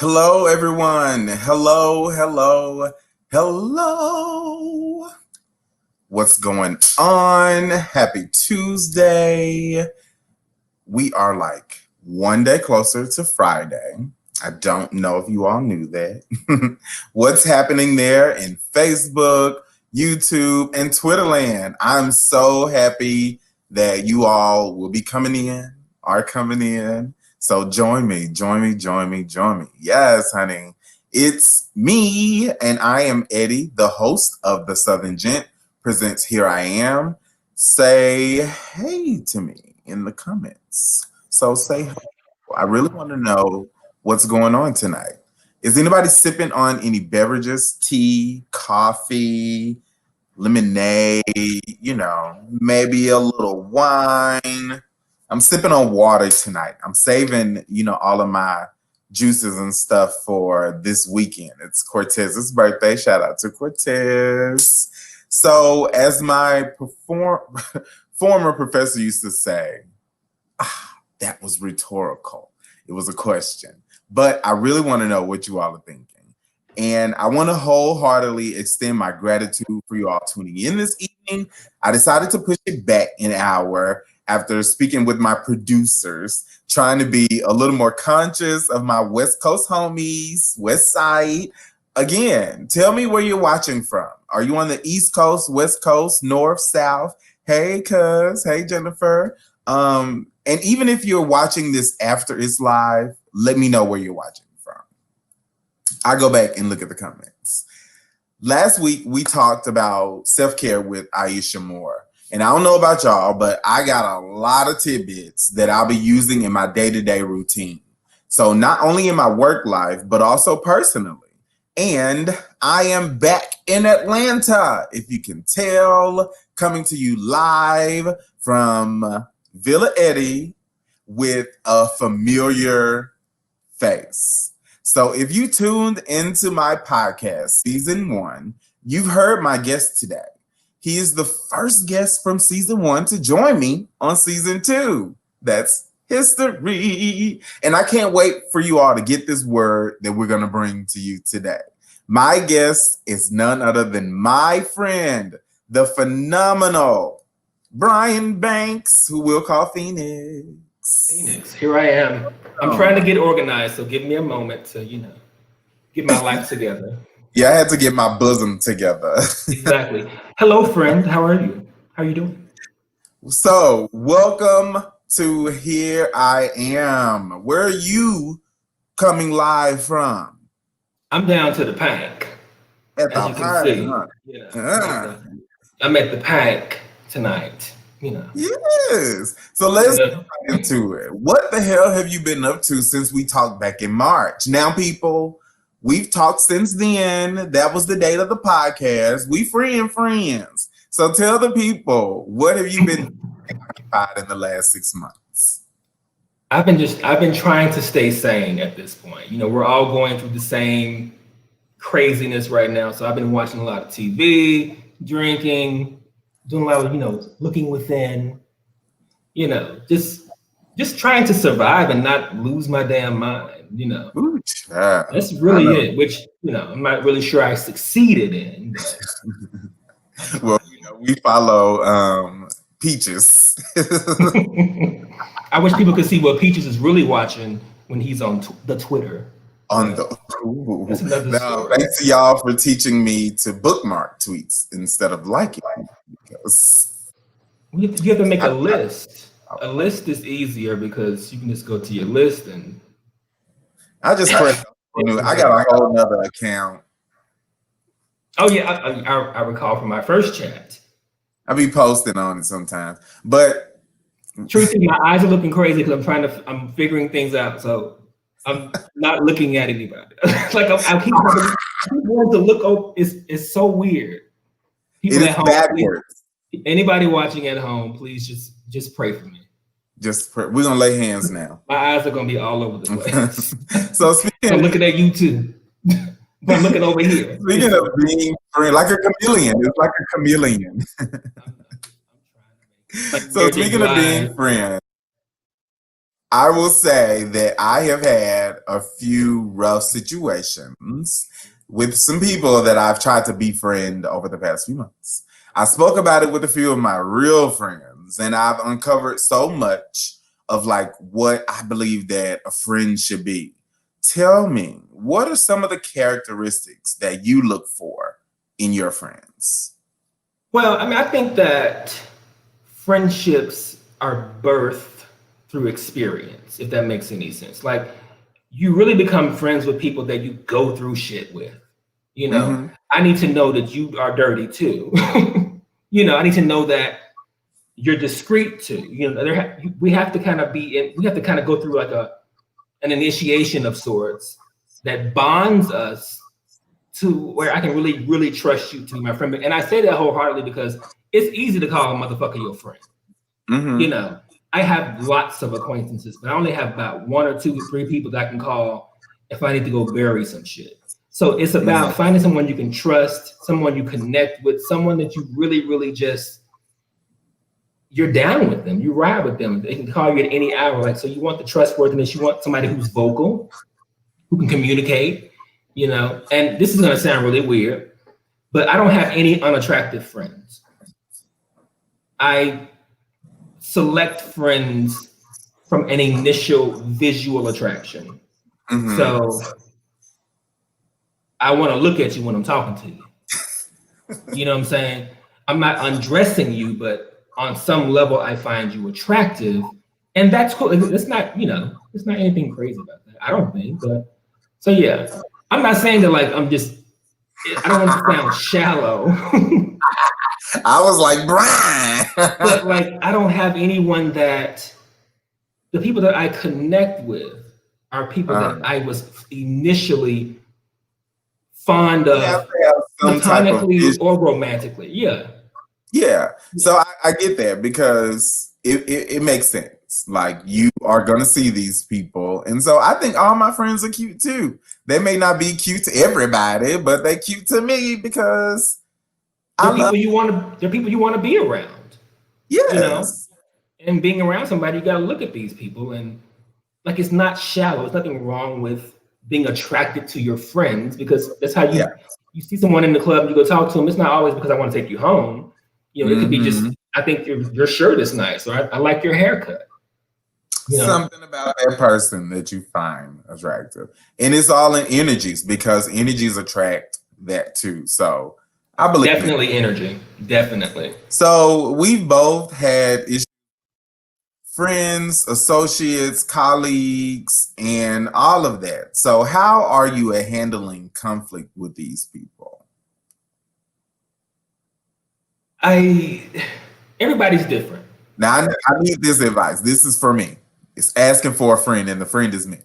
Hello, everyone. Hello. What's going on? Happy Tuesday. We are like one day closer to Friday. I don't know if you all knew that. What's happening there in Facebook, YouTube, and Twitter land? I'm so happy that you all will be are coming in. So join me. Yes, honey. It's me, and I am Eddie, the host of the Southern Gent Presents Here I Am. Say hey to me in the comments. So say hey. I really want to know what's going on tonight. Is anybody sipping on any beverages, tea, coffee, lemonade, maybe a little wine? I'm sipping on water tonight. I'm saving, all of my juices and stuff for this weekend. It's Cortez's birthday. Shout out to Cortez. So as my former professor used to say, that was rhetorical. It was a question. But I really want to know what you all are thinking. And I want to wholeheartedly extend my gratitude for you all tuning in this evening. I decided to push it back an hour after speaking with my producers, trying to be a little more conscious of my West Coast homies, West Side. Again, tell me where you're watching from. Are you on the East Coast, West Coast, North, South? Hey, cuz. Hey, Jennifer. And even if you're watching this after it's live, let me know where you're watching from. I go back and look at the comments. Last week, we talked about self-care with Aisha Moore. And I don't know about y'all, but I got a lot of tidbits that I'll be using in my day-to-day routine. So not only in my work life, but also personally. And I am back in Atlanta, if you can tell, coming to you live from Villa Eddie with a familiar face. So if you tuned into my podcast, season 1, you've heard my guest today. He is the first guest from season 1 to join me on season 2. That's history. And I can't wait for you all to get this word that we're going to bring to you today. My guest is none other than my friend, the phenomenal Brian Banks, who we'll call Phoenix. Phoenix, here I am. I'm trying to get organized, so give me a moment to, get my life together. Yeah, I had to get my bosom together. Exactly. Hello, friend. How are you? How are you doing? So, welcome to Here I Am. Where are you coming live from? I'm down to the Pank. At the party, huh? I'm at the Pank tonight. Yes. So let's get right into it. What the hell have you been up to since we talked back in March? Now, people, we've talked since then. That was the date of the podcast. We friends. So tell the people, what have you been occupied in the last 6 months? I've been trying to stay sane at this point. We're all going through the same craziness right now. So I've been watching a lot of TV, drinking, doing a lot of, looking within, just trying to survive and not lose my damn mind, Ooh, That's really it, which, I'm not really sure I succeeded in. But. Well, we follow Peaches. I wish people could see what Peaches is really watching when he's on the Twitter. Thanks to y'all for teaching me to bookmark tweets instead of liking. Because you have to make a list. A list is easier because you can just go to your list and. I just press. I got a whole nother account. Oh yeah, I recall from my first chat. I be posting on it sometimes, but truthfully, my eyes are looking crazy because I'm figuring things out. So I'm not looking at anybody. Like I keep wanting to look over. It's so weird. People at home, backwards. Please, anybody watching at home, please just pray for me. Just pray. We're gonna lay hands now. My eyes are gonna be all over the place. So I'm looking at you too. But I'm looking over here. Speaking of being free, like a chameleon, it's like a chameleon. So speaking of being friends, I will say that I have had a few rough situations with some people that I've tried to befriend over the past few months. I spoke about it with a few of my real friends, and I've uncovered so much of like what I believe that a friend should be. Tell me, what are some of the characteristics that you look for in your friends? Well, I mean, I think that friendships are birthed through experience, if that makes any sense. Like, you really become friends with people that you go through shit with. You know, Mm-hmm. I need to know that you are dirty too. You know, I need to know that you're discreet too. You know, we have to kind of we have to kind of go through like an initiation of sorts that bonds us to where I can really, really trust you to be my friend. And I say that wholeheartedly because it's easy to call a motherfucker your friend. You Mm-hmm. know, I have lots of acquaintances, but I only have about one or two, three people that I can call if I need to go bury some shit. So it's about Mm-hmm. finding someone you can trust, someone you connect with, someone that you really, really just you're down with them, you ride with them. They can call you at any hour. Like, so you want the trustworthiness, you want somebody who's vocal, who can communicate, you know. And this is gonna sound really weird, but I don't have any unattractive friends. I select friends from an initial visual attraction. Mm-hmm. So I want to look at you when I'm talking to you. You know what I'm saying? I'm not undressing you, but on some level, I find you attractive. And that's cool. It's not, you know, it's not anything crazy about that. I don't think. But so, yeah, I'm not saying that like I'm just, I don't want to sound shallow. I was like, Brian. But like, I don't have anyone that the people that I connect with are people that I was initially fond You have of to have some type of platonically vision. or romantically. Yeah. Yeah. Yeah. So I get that because it makes sense. Like you are gonna see these people. And so I think all my friends are cute too. They may not be cute to everybody, but they cute to me because I love They're people you want to be around, you know? yes. And being around somebody, you gotta look at these people and like it's not shallow. There's nothing wrong with being attracted to your friends because that's how Yeah. you see someone in the club and you go talk to them. It's not always because I want to take you home. You know, it could be just Hmm. I think your shirt is nice or I like your haircut. You know, Something about that person that you find attractive. And it's all in energies because energies attract that too. So I believe in definitely energy, definitely. so we've both had issues, friends, associates, colleagues, and all of that. So how are you at handling conflict with these people? I everybody's different. Now I need this advice. This is for me. It's asking for a friend, and the friend is me.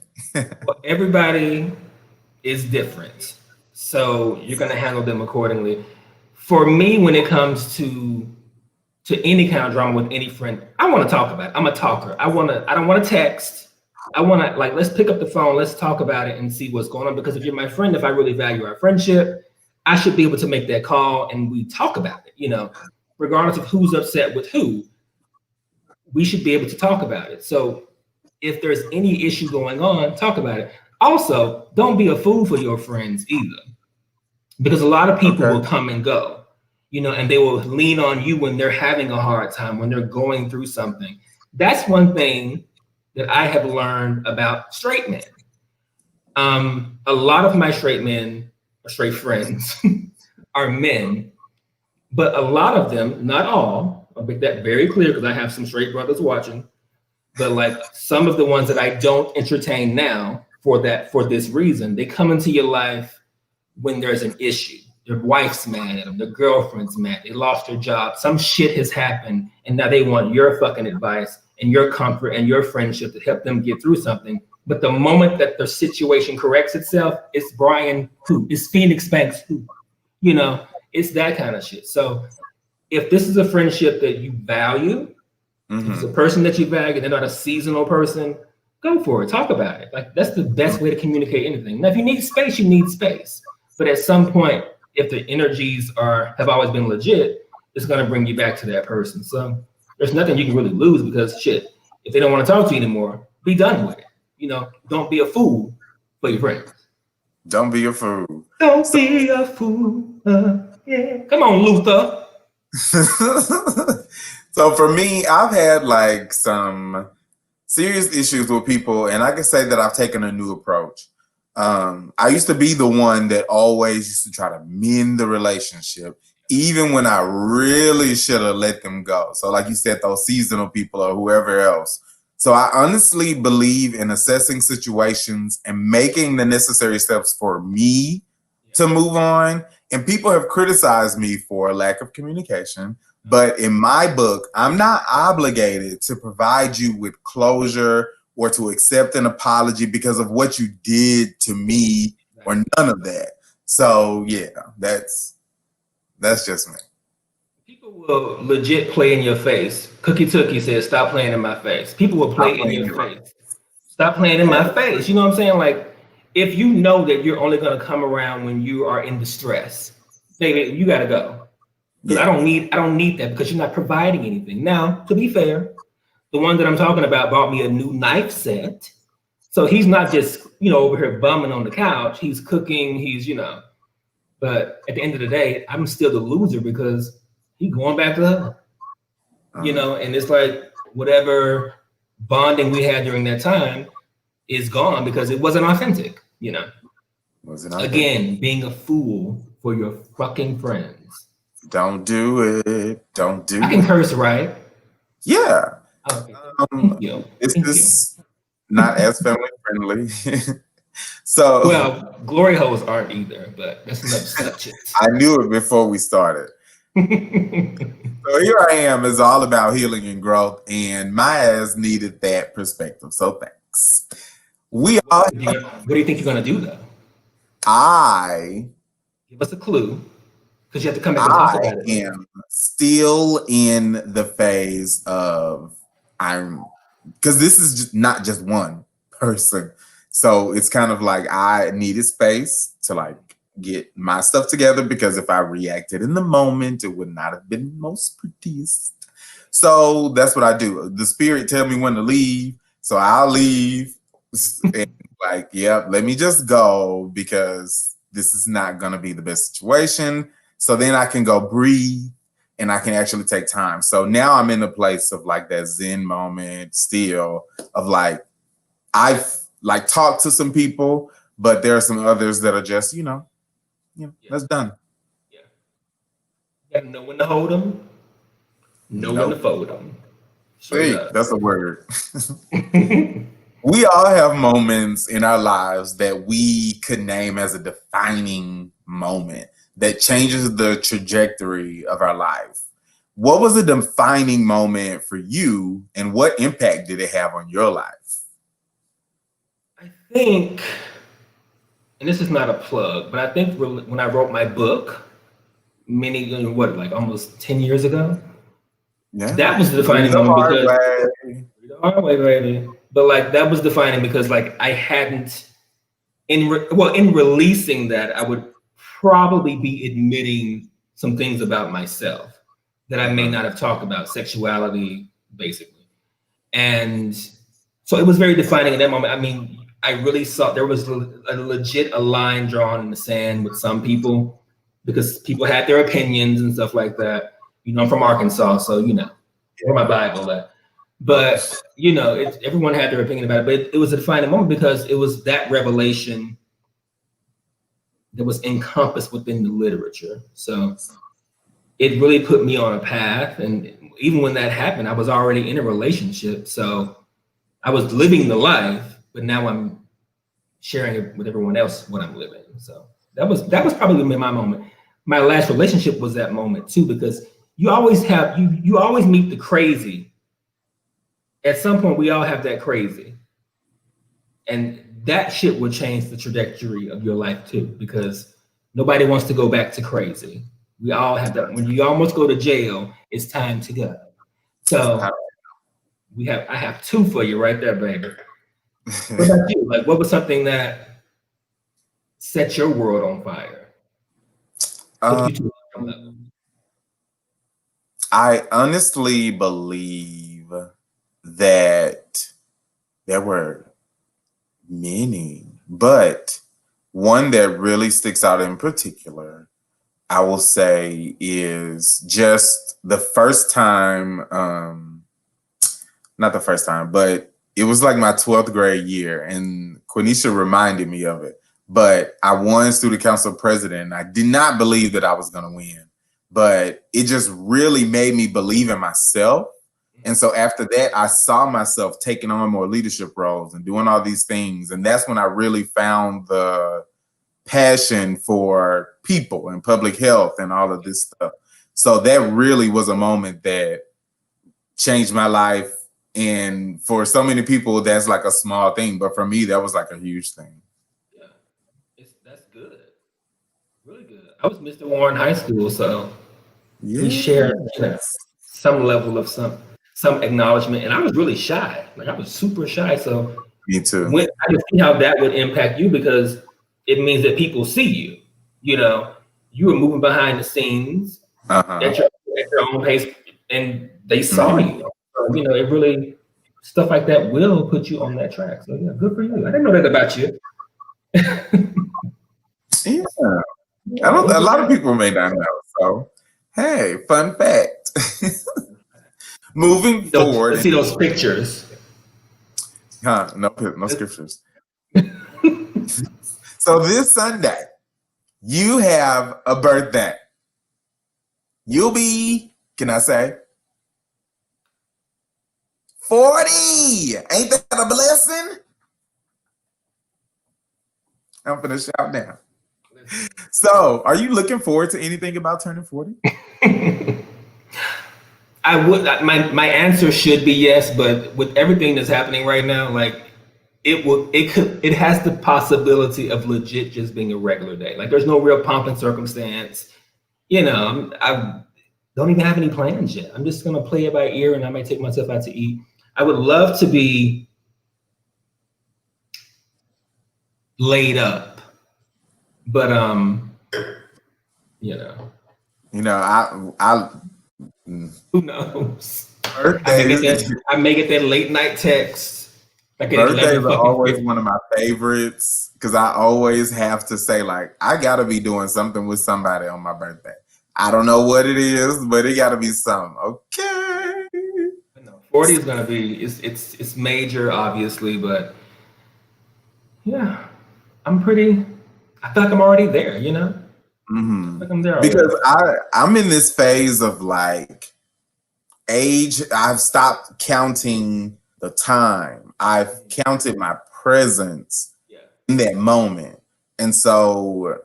Everybody is different. So you're gonna handle them accordingly. For me, when it comes to any kind of drama with any friend, I want to talk about it. I'm a talker. I don't want to text. I want to like let's pick up the phone, let's talk about it and see what's going on. Because if you're my friend, if I really value our friendship, I should be able to make that call and we talk about it, you know, regardless of who's upset with who, we should be able to talk about it. So if there's any issue going on, talk about it. Also, don't be a fool for your friends either, because a lot of people Okay. will come and go, you know, and they will lean on you when they're having a hard time, when they're going through something. That's one thing that I have learned about straight men. A lot of my straight men, or straight friends, are men, but a lot of them, not all, I'll make that very clear because I have some straight brothers watching, but like some of the ones that I don't entertain now for this reason, they come into your life when there's an issue. Their wife's mad at them, their girlfriend's mad, they lost their job, some shit has happened, and now they want your fucking advice and your comfort and your friendship to help them get through something. But the moment that their situation corrects itself, it's Brian who? It's Phoenix Banks who? You know, it's that kind of shit. So if this is a friendship that you value, if it's a Mm-hmm. person that you value, they're not a seasonal person, go for it. Talk about it. Like that's the best way to communicate anything. Now, if you need space, you need space. But at some point, if the energies have always been legit, it's gonna bring you back to that person. So there's nothing you can really lose because shit, if they don't want to talk to you anymore, be done with it. Don't be a fool for your friends. Don't be a fool. Don't be a fool. Yeah. Come on, Luther. So for me, I've had like some serious issues with people, and I can say that I've taken a new approach. I used to be the one that always used to try to mend the relationship, even when I really should have let them go. So, like you said, those seasonal people or whoever else. So, I honestly believe in assessing situations and making the necessary steps for me to move on. And people have criticized me for a lack of communication. But in my book, I'm not obligated to provide you with closure or to accept an apology because of what you did to me or none of that. So yeah, that's just me. People will legit play in your face. Cookie Tookie says, "Stop playing in my face." People will play in your face. Stop playing in my face. You know what I'm saying? Like, if you know that you're only going to come around when you are in distress, baby, you got to go. Because I don't need that because you're not providing anything. Now, to be fair, the one that I'm talking about bought me a new knife set. So he's not just, over here bumming on the couch. He's cooking, but at the end of the day, I'm still the loser because he's going back to her. And it's like whatever bonding we had during that time is gone because it wasn't authentic, Again, being a fool for your fucking friends. Don't do it. Don't do it. I can curse, right? Yeah. Okay. Thank you. This is not as family friendly. So well, glory holes aren't either, but that's another subject. I knew it before we started. So here I am. It's all about healing and growth, and my ass needed that perspective. So thanks. What do you think you're gonna do though? Give us a clue. Because you have to come back and talk about it. I am still in the phase of because this is just not just one person. So it's kind of like I needed space to like get my stuff together because if I reacted in the moment, it would not have been most prettiest. So that's what I do. The spirit tell me when to leave, so I'll leave. And like, yep, let me just go because this is not gonna be the best situation. So then I can go breathe and I can actually take time. So now I'm in a place of like that Zen moment still of like, I've like talked to some people, but there are some others that are just, that's done. Yeah. You gotta know when to hold them, when to fold them. Hey, that's a word. We all have moments in our lives that we could name as a defining moment that changes the trajectory of our life. What was a defining moment for you and what impact did it have on your life? I think, and this is not a plug, but I think when I wrote my book, almost 10 years ago? Yeah. That was the defining moment because the hard way, baby. But like that was defining because like I hadn't in releasing that, I would probably be admitting some things about myself that I may not have talked about, sexuality, basically. And so it was very defining in that moment. I mean, I really saw there was a legit line drawn in the sand with some people because people had their opinions and stuff like that. I'm from Arkansas, so where my Bible at. But everyone had their opinion about it. But it was a defining moment because it was that revelation that was encompassed within the literature. So it really put me on a path. And even when that happened, I was already in a relationship. So I was living the life, but now I'm sharing it with everyone else what I'm living. So that was probably my moment. My last relationship was that moment too, because you always have you always meet the crazy. At some point, we all have that crazy, and that shit will change the trajectory of your life too, because nobody wants to go back to crazy. We all have that. When you almost go to jail, it's time to go. So I have two for you right there, baby. What about you? Like, what was something that set your world on fire? I honestly believe that There were many, but one that really sticks out in particular, I will say, is just the first time, not the first time, but it was like my 12th grade year, and Quenisha reminded me of it. But I won student council president. I did not believe that I was going to win, but it just really made me believe in myself. And so after that, I saw myself taking on more leadership roles and doing all these things. And that's when I really found the passion for people and public health and all of this stuff. So that really was a moment that changed my life. And for so many people, that's like a small thing. But for me, that was like a huge thing. Yeah, that's good. Really good. I was Mr. Warren High School, so we shared some level of some acknowledgement. And I was really shy. Like I was super shy. So me too. I can see how that would impact you because it means that people see you. You know, you were moving behind the scenes at your own pace, and they saw you. So, you know, it really stuff like that will put you on that track. So yeah, good for you. I didn't know that about you. Yeah, a lot of people may not know. So, hey, fun fact. Moving forward, see those pictures. No scriptures. So this Sunday, you have a birthday. You'll be, can I say, 40. Ain't that a blessing? I'm gonna shout now. So, are you looking forward to anything about turning 40? I would. My answer should be yes, but with everything that's happening right now, like it has the possibility of legit just being a regular day. Like there's no real pomp and circumstance. You know, I don't even have any plans yet. I'm just gonna play it by ear, and I might take myself out to eat. I would love to be laid up, but you know, I who knows? I may get that late night text. Birthdays are always one of my favorites because I always have to say, like, I gotta be doing something with somebody on my birthday. I don't know what it is, but it gotta be something. Okay. 40 is gonna be it's major, obviously, but yeah, I feel like I'm already there, you know? Like I'm there because I'm in this phase of like age. I've stopped counting the time. I've counted my presence in that moment. And so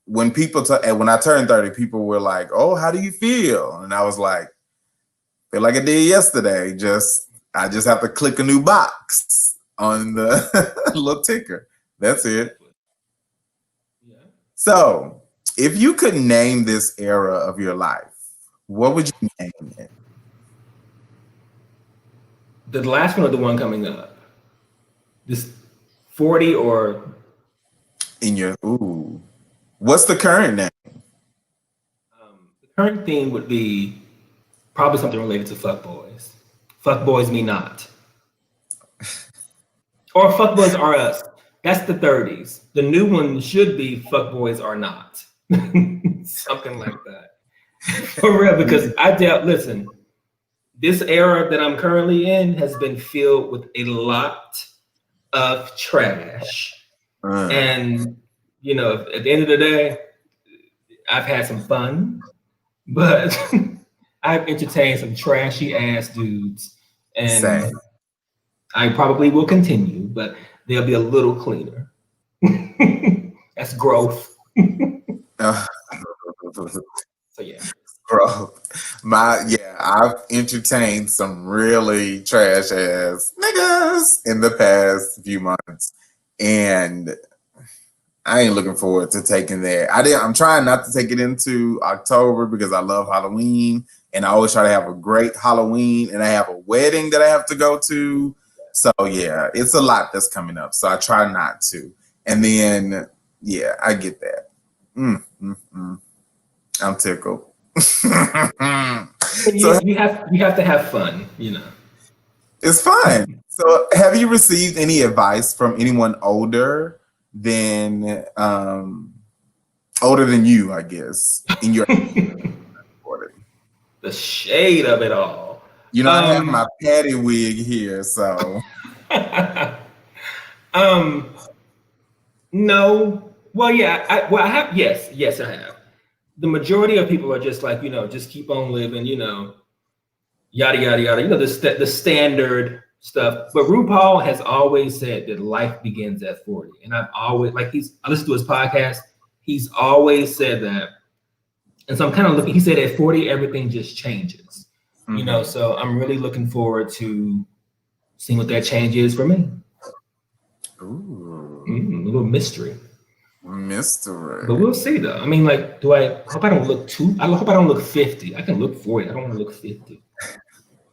when people when I turned 30, people were like, "Oh, how do you feel?" And I was like, "Feel like I did yesterday. I just have to click a new box on the little ticker. That's it." Yeah. So, if you could name this era of your life, what would you name it? The last one or the one coming up? This 40 or in your what's the current name? The current theme would be probably something related to fuckboys. Fuckboys me not. Or fuckboys are us. That's the 30s. The new one should be fuckboys are not. Something like that. For real, because listen, this era that I'm currently in has been filled with a lot of trash. And, you know, at the end of the day, I've had some fun, but I've entertained some trashy ass dudes. And same. I probably will continue, but they'll be a little cleaner. That's growth. So yeah. Growth. I've entertained some really trash ass niggas in the past few months. And I ain't looking forward to taking that. I'm trying not to take it into October because I love Halloween. And I always try to have a great Halloween. And I have a wedding that I have to go to. So yeah, it's a lot that's coming up. So I try not to. And then, yeah, I get that. I'm tickled. You have to have fun, you know. It's fun. So, have you received any advice from anyone older than you, I guess, in your recording? The shade of it all. You know, I have my patty wig here, so Um, no. Well, yeah. I have. Yes, I have. The majority of people are just like, just keep on living. Yada yada yada. The standard stuff. But RuPaul has always said that life begins at 40, and I've always I listen to his podcast. He's always said that, and so I'm kind of looking. He said at 40, everything just changes. So I'm really looking forward to seeing what that change is for me. Ooh, A little mystery. mystery. But we'll see though. I mean, like, I hope I don't look I hope I don't look 50. I can look 40. I don't want to look 50.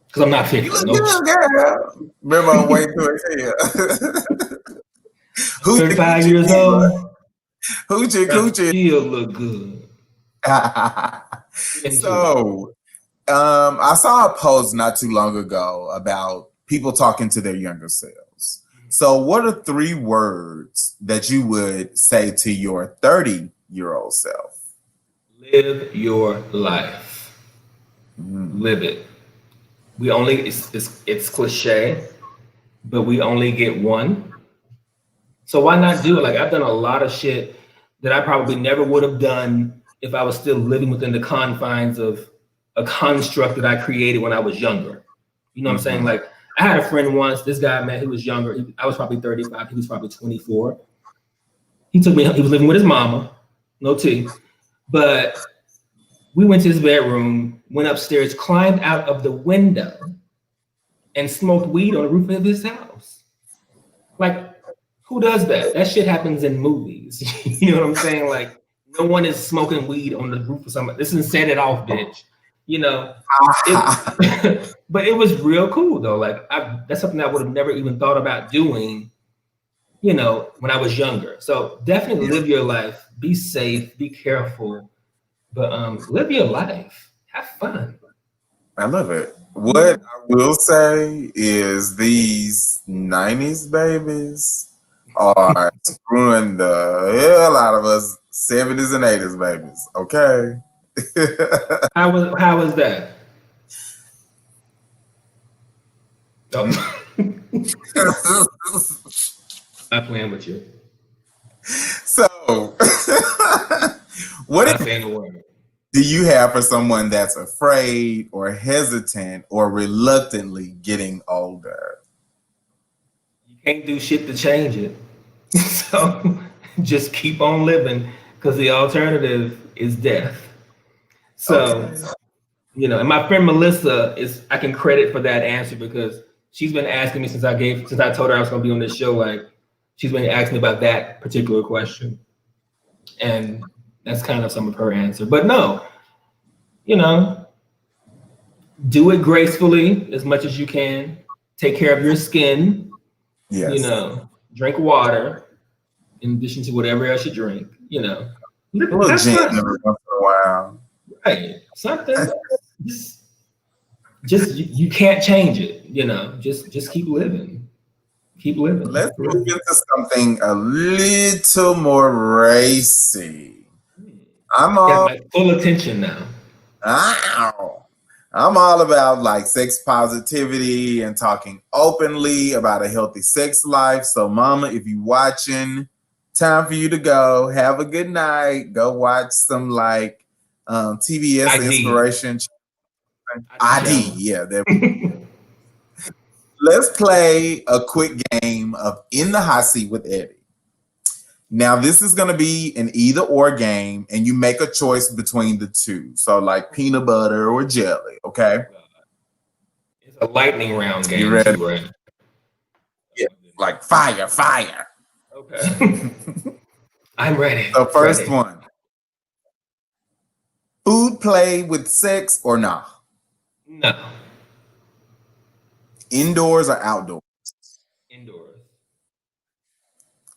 Because I'm not 50. You look good, girl. Remember, I'm waiting to it. Hoochie 35 coochie years diva. old. Hoochie I coochie. still look good. So, I saw a post not too long ago about people talking to their younger selves. So, what are 3 words that you would say to your 30-year-old self? Live your life. Live it. We only it's cliche, but we only get one. So why not do it? Like, I've done a lot of shit that I probably never would have done if I was still living within the confines of a construct that I created when I was younger. You know what I'm saying? Like, I had a friend once, this guy, man, he was younger. I was probably 35, he was probably 24. He was living with his mama, no tea. But we went to his bedroom, went upstairs, climbed out of the window, and smoked weed on the roof of his house. Like, who does that? That shit happens in movies. You know what I'm saying? Like, no one is smoking weed on the roof of somebody. This is set it off, bitch. But it was real cool though. Like, that's something I would have never even thought about doing, when I was younger. So definitely live your life. Be safe. Be careful. But live your life. Have fun. I love it. What I will say is these 90s babies are screwing the hell out of us 70s and 80s babies. Okay. How was that? Oh. I'm playing with you. So, what Not saying a word. do you have for someone that's afraid or hesitant or reluctantly getting older? You can't do shit to change it. So just keep on living, because the alternative is death. So, Okay. and my friend Melissa I can credit for that answer, because she's been asking me since I told her I was going to be on this show. Like, she's been asking me about that particular question, and that's kind of some of her answer. But no, do it gracefully as much as you can. Take care of your skin. Yes. Drink water in addition to whatever else you drink. A little Gent every once in a while. Right. Something. Just you can't change it. Just keep living. Keep living. Let's move into something a little more racy. Got my full attention now. I'm all about like sex positivity and talking openly about a healthy sex life. So, mama, if you watching, time for you to go. Have a good night. Go watch some like TBS ID. inspiration. ID. Yeah. Mm-hmm. Let's play a quick game of In the Hot Seat with Eddie. Now, this is going to be an either or game, and you make a choice between the two. So, like peanut butter or jelly, okay? It's a lightning round game. You ready? Too, right? Yeah, like fire. Okay. I'm ready. So, first one. Food play with sex or nah? No. Indoors or outdoors? Indoors.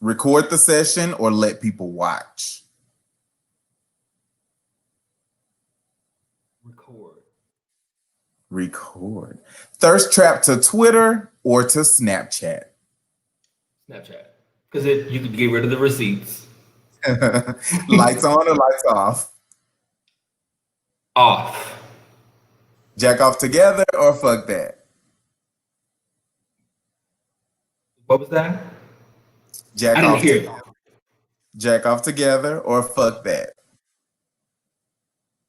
Record the session or let people watch? Record. Record. Thirst trap to Twitter or to Snapchat? Snapchat. Because you could get rid of the receipts. Lights on or lights off? Off. Jack off together or fuck that? What was that? Jack I didn't off hear together. it. Jack off together or fuck that?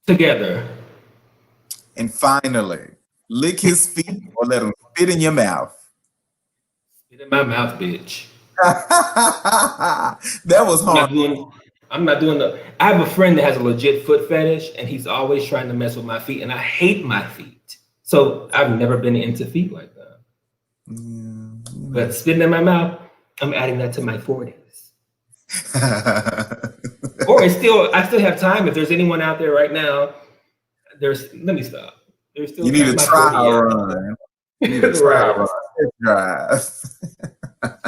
Together. And finally, lick his feet or let him spit in your mouth. Spit in my mouth, bitch. That was hard. I'm not doing the. I have a friend that has a legit foot fetish, and he's always trying to mess with my feet, and I hate my feet. So I've never been into feet like that. Yeah. But spitting in my mouth, I'm adding that to my 40s. Or I still have time. If there's anyone out there right now, let me stop. There's still You need a trial run. You need a trial run.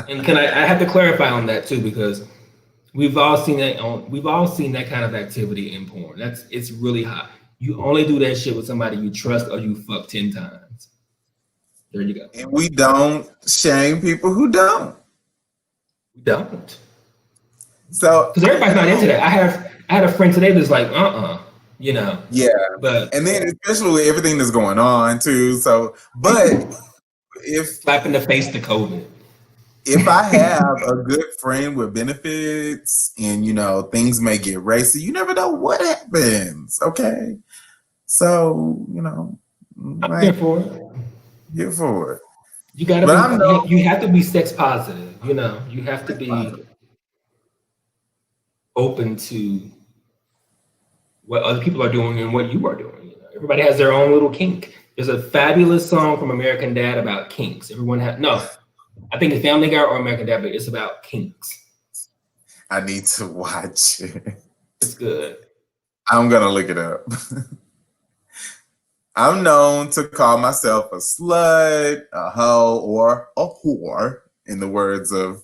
And I have to clarify on that too, because we've all seen that kind of activity in porn. It's really hot. You only do that shit with somebody you trust or you fuck 10 times. There you go. And we don't shame people who don't. We don't. So because everybody's not into that. I had a friend today that's like, you know. Yeah. But and then especially with everything that's going on too. So but if slap in the face to COVID. If I have a good friend with benefits and, things may get racy, you never know what happens. Okay. So, I'm here for it. Here for it. You gotta you have to be sex positive, You have to be open to what other people are doing and what you are doing. Everybody has their own little kink. There's a fabulous song from American Dad about kinks. I think it's Family Guy or American Dad, but it's about kinks. I need to watch it. It's good. I'm going to look it up. I'm known to call myself a slut, a hoe, or a whore, in the words of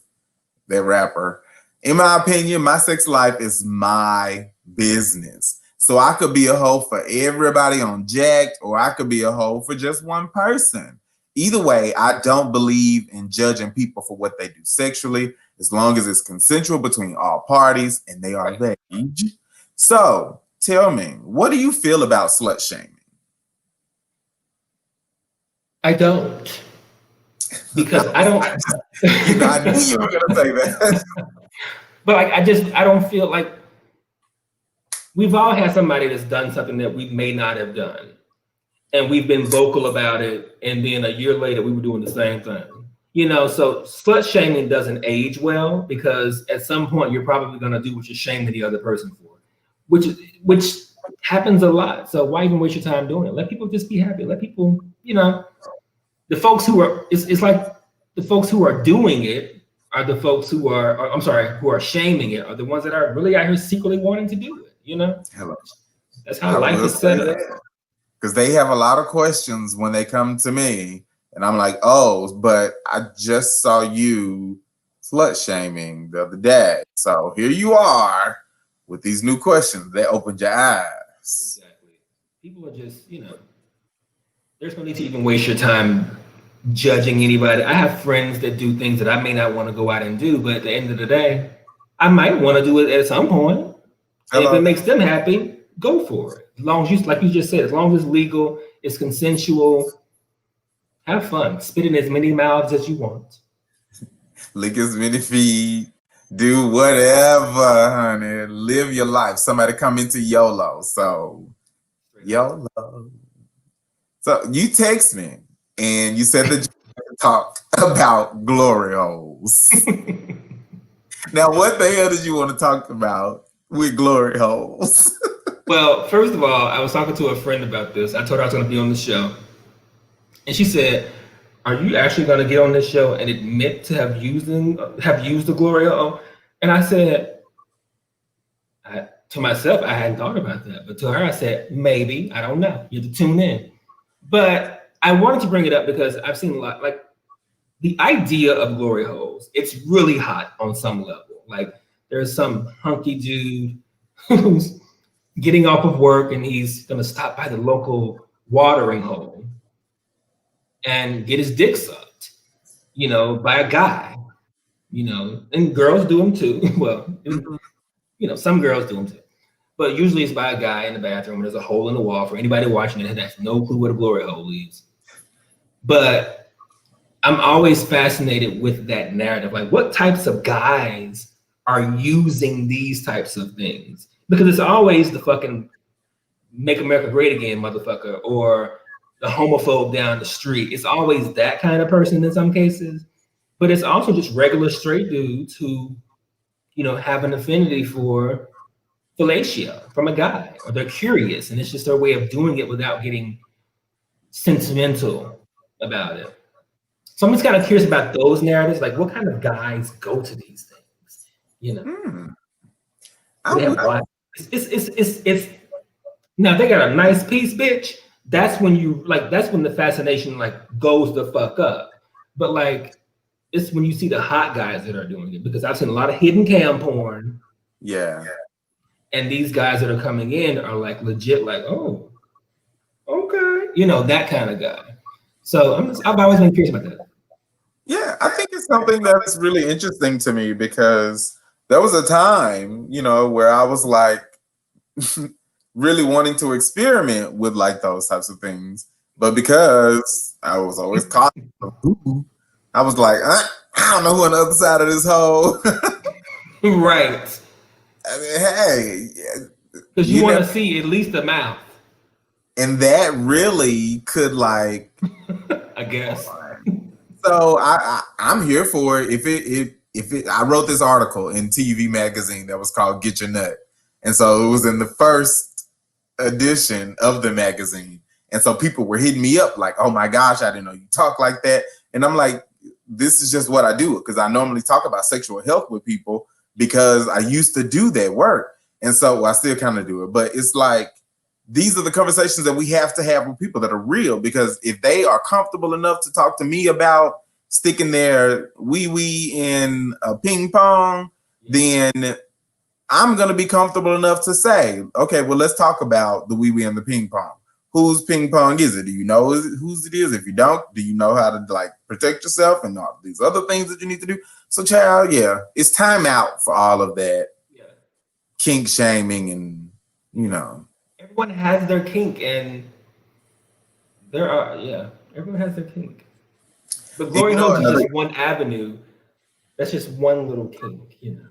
that rapper. In my opinion, my sex life is my business. So I could be a hoe for everybody on Jacked, or I could be a hoe for just one person. Either way, I don't believe in judging people for what they do sexually, as long as it's consensual between all parties and they are of age. So tell me, what do you feel about slut shaming? I don't. Because I don't. I knew you were going to say that. But I don't feel like we've all had somebody that's done something that we may not have done. And we've been vocal about it, and then a year later we were doing the same thing. So slut shaming doesn't age well, because at some point you're probably going to do what you're shaming the other person for, which happens a lot. So why even waste your time doing it? Let people just be happy. Let people, the folks who are, it's like the folks who are doing it are the folks who are shaming it are the ones that are really out here secretly wanting to do it. Hello. That's how life is set up. Because they have a lot of questions when they come to me, and I'm like, oh, but I just saw you slut shaming the other day. So here you are with these new questions. They opened your eyes. Exactly. People are just, there's no need to even waste your time judging anybody. I have friends that do things that I may not want to go out and do, but at the end of the day, I might want to do it at some point. And if it makes them happy, go for it. As long as like you just said, as long as it's legal, it's consensual, have fun. Spit in as many mouths as you want. Lick as many feet. Do whatever, honey. Live your life. Somebody come into YOLO. So, YOLO. So you text me and you said that you talk about glory holes. Now, what the hell did you want to talk about with glory holes? Well, first of all, I was talking to a friend about this. I told her I was going to be on the show. And she said, are you actually going to get on this show and admit to have used the glory hole? And I said, to myself, I hadn't thought about that. But to her, I said, maybe. I don't know. You have to tune in. But I wanted to bring it up because I've seen a lot, like the idea of glory holes, it's really hot on some level. Like there's some hunky dude who's getting off of work and he's going to stop by the local watering hole and get his dick sucked. you know, by a guy, you know, and girls do them too. Well, Mhm. you know, some girls do them too. But usually it's by a guy in the bathroom and there's a hole in the wall for anybody watching it that has no clue where the glory hole is. But I'm always fascinated with that narrative. Like, what types of guys are using these types of things? Because it's always the fucking make America great again, motherfucker, or the homophobe down the street. It's always that kind of person in some cases. But it's also just regular straight dudes who, you know, have an affinity for fellatio from a guy, or they're curious, and it's just their way of doing it without getting sentimental about it. So I'm just kind of curious about those narratives. Like, what kind of guys go to these things? You know, Hmm. do I they have would. black? It's now if they got a nice piece, bitch. That's when you like. That's when the fascination like goes the fuck up. But like, it's when you see the hot guys that are doing it, because I've seen a lot of hidden cam porn, Yeah. and these guys that are coming in are like legit, like, oh, okay, you know, that kind of guy. So I've always been curious about that. Yeah, I think it's something that's really interesting to me because there was a time, where I was like really wanting to experiment with like those types of things. But because I was always caught, I was like, I don't know who on the other side of this hole. Right. I mean, hey, Because you you want know, to see at least the mouth, and that really could like. I guess. So I'm here for it. If it I wrote this article in TV magazine that was called Get Your Nut, and so it was in the first edition of the magazine, and so people were hitting me up like, "Oh my gosh, I didn't know you talk like that," and I'm like, "This is just what I do," because I normally talk about sexual health with people because I used to do that work, and so I still kind of do it, but it's like these are the conversations that we have to have with people that are real, because if they are comfortable enough to talk to me about sticking their wee wee in a ping pong, then I'm going to be comfortable enough to say, okay, well, let's talk about the wee wee and the ping pong. Whose ping pong is it? Do you know whose it is? If you don't, do you know how to like protect yourself and all these other things that you need to do? So, child, yeah, it's time out for all of that Yeah. kink shaming and, you know. Everyone has their kink, and there are, yeah, everyone has their kink. But And glory you know holes is another just one avenue. That's just one little kink, you know.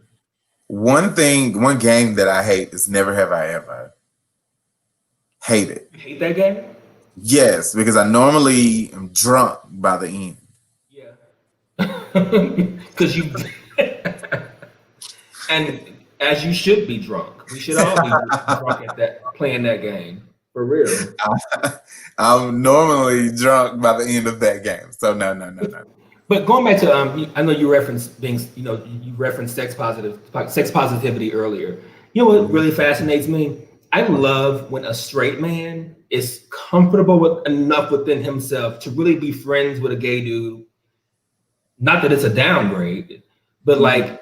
one game that I hate is Never Have I Ever. Hate it. You hate that game? Yes, because I normally am drunk by the end. Yeah. Because you, and as you should be drunk. We should all be drunk at that, playing that game. For real. I'm normally drunk by the end of that game. So no, no, no, no. But going back to I know you referenced being, you know, you referenced sex positivity earlier. You know what really fascinates me? I love when a straight man is comfortable with enough within himself to really be friends with a gay dude. Not that it's a downgrade, but Mhm. like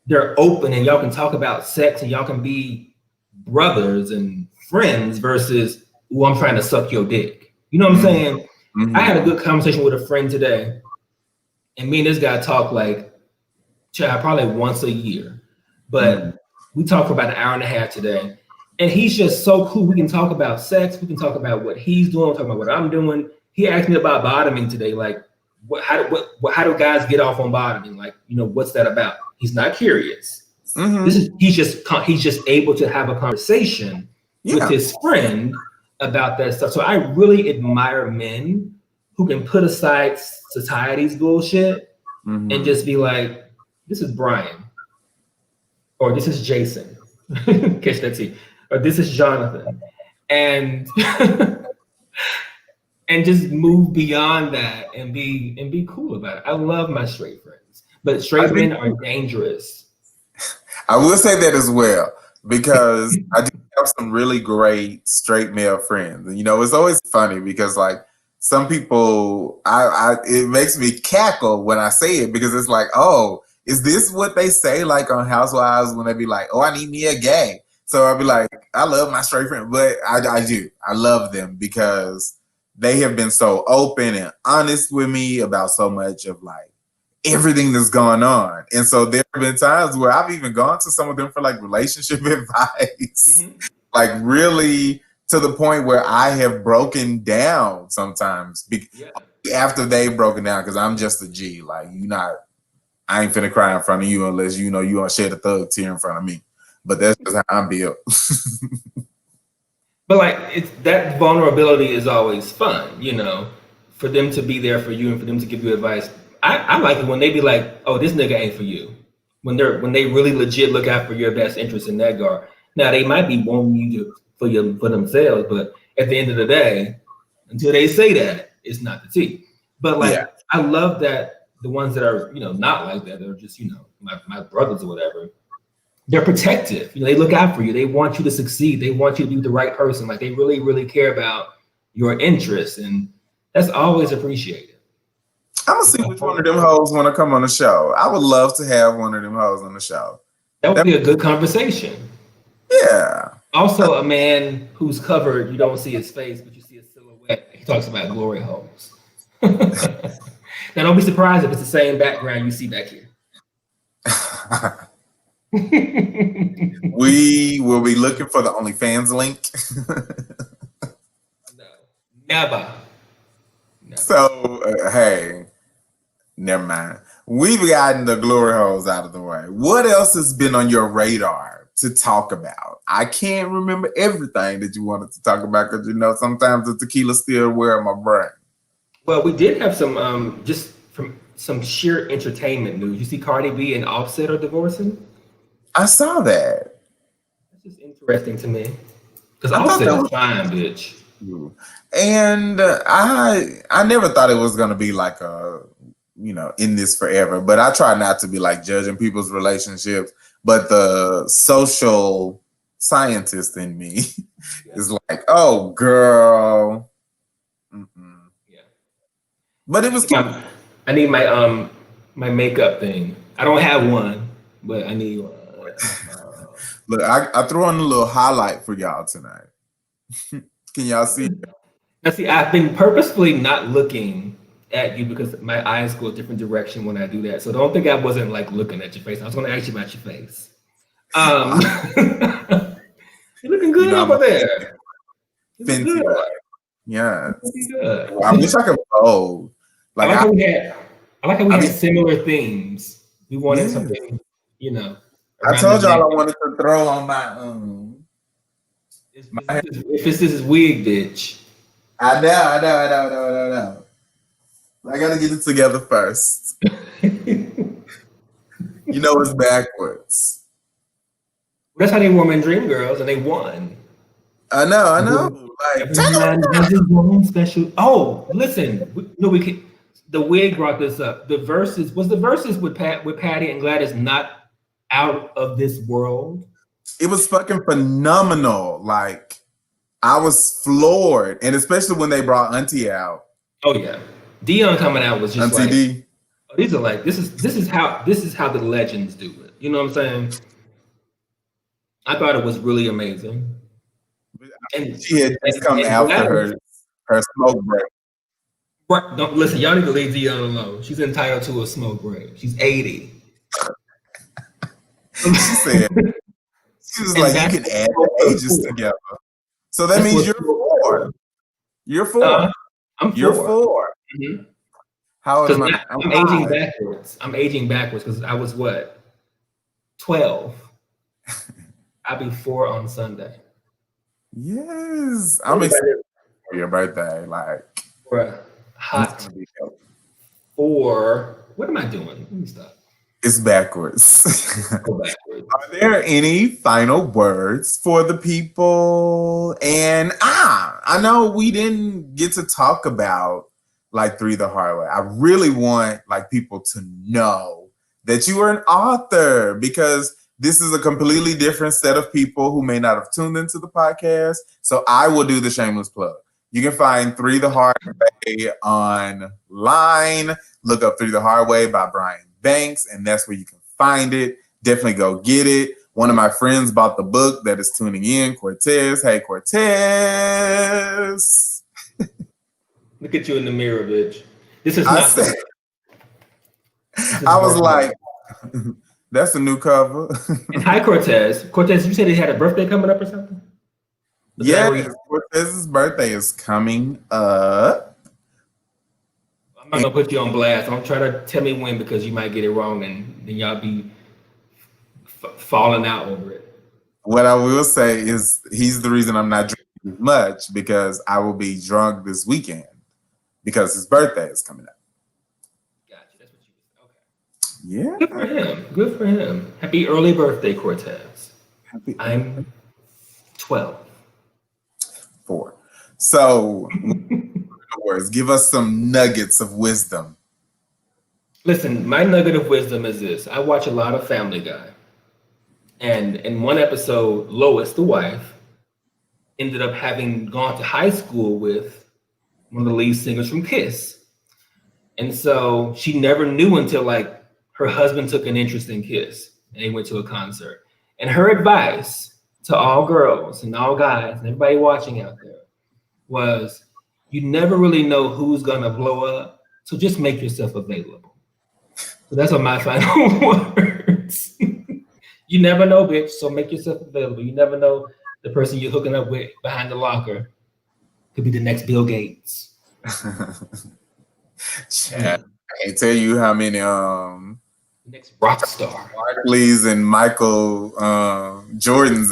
they're open and y'all can talk about sex and y'all can be brothers and friends versus, oh, I'm trying to suck your dick. You know what I'm saying? I had a Mhm. good conversation with a friend today, and me and this guy talk like, probably once a year, Mhm. but we talked for about an hour and a half today. And he's just so cool. We can talk about sex. We can talk about what he's doing. Talk about what I'm doing. He asked me about bottoming today. Like, how do guys get off on bottoming? Like, you know, what's that about? He's not curious. Mhm. He's just able to have a conversation with Yeah. his friend about that stuff. So I really admire men who can put aside society's bullshit and Mhm. just be like, this is Brian, or this is Jason, catch that T, or this is Jonathan, and and just move beyond that and be cool about it. I love my straight friends, but I straight do. men are dangerous. I will say that as well because I do have some really great straight male friends, and it's always funny because like some people, it makes me cackle when I say it because it's like, oh, is this what they say like on Housewives when they be like, oh, I need me a gay? So I'll be like, I love my straight friend, but I do, I love them because they have been so open and honest with me about so much of like everything that's gone on. And so there have been times where I've even gone to some of them for like relationship advice, like really to the point where I have broken down sometimes after they've broken down, because I'm just a G. Like, I ain't finna cry in front of you unless you don't shed a thug tear in front of me. But that's just how I'm built. But like, it's that vulnerability is always fun, for them to be there for you and for them to give you advice. I like it when they be like, "Oh, this nigga ain't for you." When they really legit look out for your best interest in that regard. Now they might be wanting you for themselves, but at the end of the day, until they say that, it's not the tea. But like, yeah. I love that the ones that are not like that, they're just my brothers or whatever. They're protective. They look out for you. They want you to succeed. They want you to be the right person. Like, they really, really care about your interests, and that's always appreciated. I'm gonna see which one of them hoes want to come on the show. I would love to have one of them hoes on the show. That would be a good conversation. Yeah. Also, a man who's covered, you don't see his face, but you see a silhouette. He talks about glory holes. Now, don't be surprised if it's the same background you see back here. We will be looking for the OnlyFans link. No, never. So, hey, never mind. We've gotten the glory holes out of the way. What else has been on your radar to talk about? I can't remember everything that you wanted to talk about because sometimes the tequila still wears my brain. Well, we did have some just from some sheer entertainment news. You see, Cardi B and Offset are divorcing. I saw that. That's just interesting to me because Offset is fine, bitch. And I never thought it was gonna be like in this forever. But I try not to be like judging people's relationships. But the social scientist in me is like, oh girl. Mm-mm. Yeah. But it was cute. I need my my makeup thing. I don't have one, but I need one. Look, I threw on a little highlight for y'all tonight. Can y'all see it? Now, see, I've been purposefully not looking at you because my eyes go a different direction when I do that. So don't think I wasn't like looking at your face. I was going to ask you about your face. You're looking good over there. Fancy boy. Yeah. Well, I wish I could fold. I like how we had similar themes. We wanted something, I told y'all I wanted to throw on my if this is wig, bitch. I know. I gotta get it together first. It's backwards. That's how they wore in Dreamgirls, and they won. I know. Like, special. Oh, listen. We can. The wig brought this up. The verses with Patty and Gladys not out of this world. It was fucking phenomenal. Like, I was floored, and especially when they brought Auntie out. Oh yeah, Dion coming out was just Auntie D. These are like this is how the legends do it. You know what I'm saying? I thought it was really amazing. And she had just come after her smoke break. Right, don't listen. Y'all need to leave Dion alone. She's entitled to a smoke break. She's 80. She said, she was like, you can add the ages together. So that means you're 4. You're 4. I'm 4. You're 4. Mm-hmm. How old am I? I'm aging backwards. I'm aging backwards because I was what? 12. I'll be 4 on Sunday. Yes. I'm excited for your birthday. Like, hot 4. What am I doing? Let me stop. It's backwards. Go backwards. Are there any final words for the people? And I know we didn't get to talk about like 3 the Hard Way. I really want like people to know that you are an author, because this is a completely different set of people who may not have tuned into the podcast. So I will do the shameless plug. You can find 3 the Hard Way online. Look up 3 the Hard Way by Brian Banks, and that's where you can find it. Definitely go get it. One of my friends bought the book that is tuning in, Cortez. Hey, Cortez. Look at you in the mirror, bitch. This is I not. said, This is I was birthday. like, that's a new cover. And hi, Cortez. Cortez, you said he had a birthday coming up or something? Yes, Cortez's birthday is coming up. I'm not gonna put you on blast. Don't try to tell me when because you might get it wrong and then y'all be falling out over it. What I will say is he's the reason I'm not drinking much because I will be drunk this weekend because his birthday is coming up. Gotcha. That's what you okay. Yeah. Good for him. Good for him. Happy early birthday, Cortez. Happy I'm 12. 4. So, words, give us some nuggets of wisdom. Listen, my nugget of wisdom is this. I watch a lot of Family Guy. And in one episode, Lois, the wife, ended up having gone to high school with one of the lead singers from Kiss. And so she never knew until like her husband took an interest in Kiss and they went to a concert. And her advice to all girls and all guys and everybody watching out there was you never really know who's gonna blow up. So just make yourself available. So that's what my final words. You never know, bitch. So make yourself available. You never know the person you're hooking up with behind the locker could be the next Bill Gates. Chad, I can't tell you how many next rock star. Barclays and Michael Jordans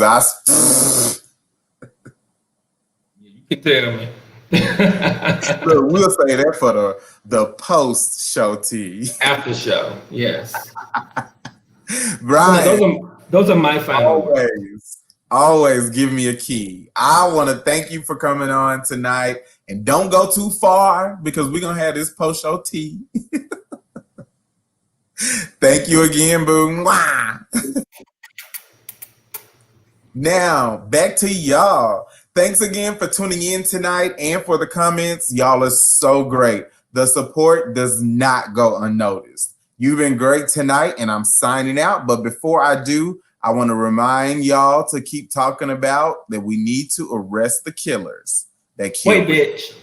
You can tell me. Look, we'll say that for the post show tea. After show, yes. Brian, those are my final words. Always give me a key. I want to thank you for coming on tonight. And don't go too far because we're going to have this post-show tea. Thank you again, boo. Now, back to y'all. Thanks again for tuning in tonight and for the comments. Y'all are so great. The support does not go unnoticed. You've been great tonight, and I'm signing out. But before I do, I want to remind y'all to keep talking about that we need to arrest the killers. That kill. Wait, bitch.